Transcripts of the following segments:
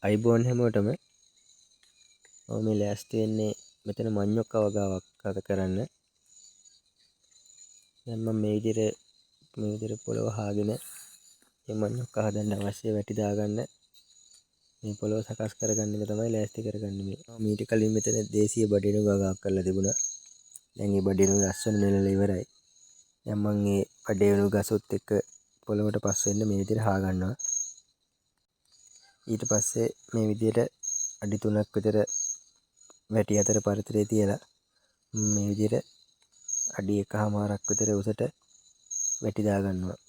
අයිබෝන් හැමෝටම මේ ලෑස්ති වෙන්නේ මෙතන මඤ්ඤොක්ක වගාවක් කර කරන්න. දැන් මම මේ විදිහට පොළව හාගෙන මේ මඤ්ඤොක්ක හදන්න අවශ්‍ය වැටි දාගන්න මේ පොළව සකස් කරගන්න එක තමයි ලෑස්ති කරගන්නේ මේ. මීට කලින් මෙතන දේශීය බඩිනු වගාවක් කරලා තිබුණා. දැන් මේ බඩිනු ලස්සන නෙලලා ඉවරයි. දැන් මම මේ බඩිනු ගසොත් එක්ක පොළවට පස් වෙන්න මේ විදිහට හා ගන්නවා. ඊට පස්සේ මේ විදිහට අඩි 3ක් විතර වැටි අතර පරතරය තියලා මේ විදිහට අඩි 1.5ක් විතර උසට වැටි දා ගන්නවා.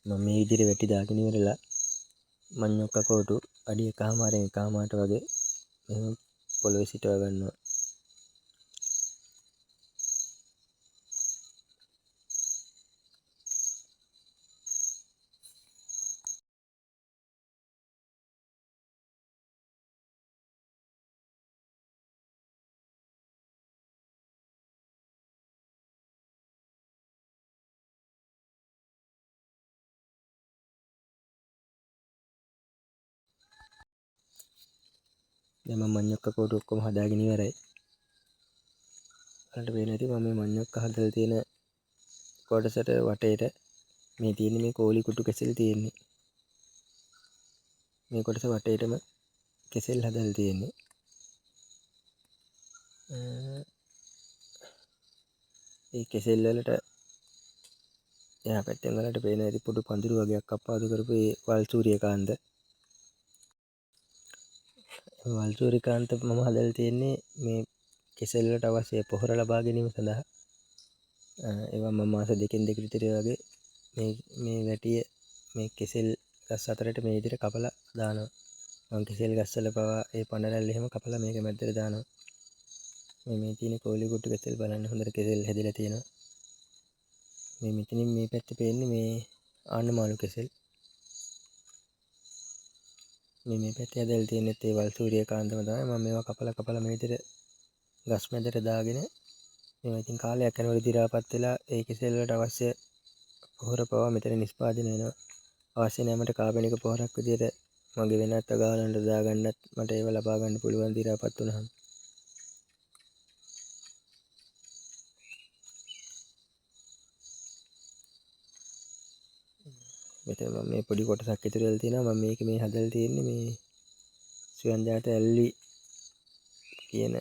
මම මේ විදිහට වැටි දාගෙන ඉවරලා මඤ්ඤොක්ක කෝටු අඩි 1.5ට වගේ මෙහෙම පොළවේ සිටව ගන්නවා. දැන් මම මඤ්ඤොක්ක කෝටු ඔක්කොම හදාගෙන ඉවරයි. ඔයාලට පේනවා ඇති මම මේ මඤ්ඤොක්ක හදලා තියෙන කොටසට වටේට මේ තියෙන්නේ මේ කෝලි කුටු කෙසෙල් තියෙන්නේ. මේ කොටස වටේටම කෙසෙල් හදලා තියෙන්නේ. මේ කෙසෙල් වලට එහා පැත්තෙන් වලට පේන ඇති පොඩු පඳුරු වගේක් කප්පාදු කරපු ඒ වල් සූරියකාන්ත. වල් සූරියකාන්ත මම හදලා තියෙන්නේ මේ කෙසෙල් වලට අවශ්‍ය පොහොර ලබා ගැනීම සඳහා. ඒවා මම මාස දෙකෙන් දෙකට විතර වගේ මේ වැටිය මේ කෙසෙල් ගස් අතරට මේ විදිහට කපලා දානවා. මම කෙසෙල් ගස් වල පවා ඒ පණ රැල්ල එහෙම කපලා මේක මැද්දට දානවා. මේ තියෙන කෝලි කුට්ටු කෙසෙල් බලන්න හොඳට කෙසෙල් හැදිලා තියෙනවා. මේ මෙතනින් මේ පැත්තේ පේන්නේ මේ ආණ්ඩමාළු කෙසෙල්. මේ පැත්තේ හැදලා තියෙන්නේ ඒ වල් සූරියකාන්තම තමයි. මම මේවා කපලා මේ විදිහට ගස් මැදට දාගෙන මේවා ඉතින් කාලයක් යනකොට දි รา පත් වෙලා ඒ කෙසෙල් වලට අවශ්‍ය පොහොර පවා මෙතන නිෂ්පාදනය වෙනවා. අවශ්‍ය නැහැ මට කාබනික පොහොරක් විදිහට මගේ වෙනත් අගාලන්ට දාගන්නත් මට ඒව ලබා ගන්න පුළුවන් දි รา පත් වුණාම. මෙතන මම මේ පොඩි කොටසක් ඉතුරු වෙලා තියෙනවා. මම මේක මේ හදලා තියෙන්නේ මේ සුවන්ජාත ඇල්ලි කියන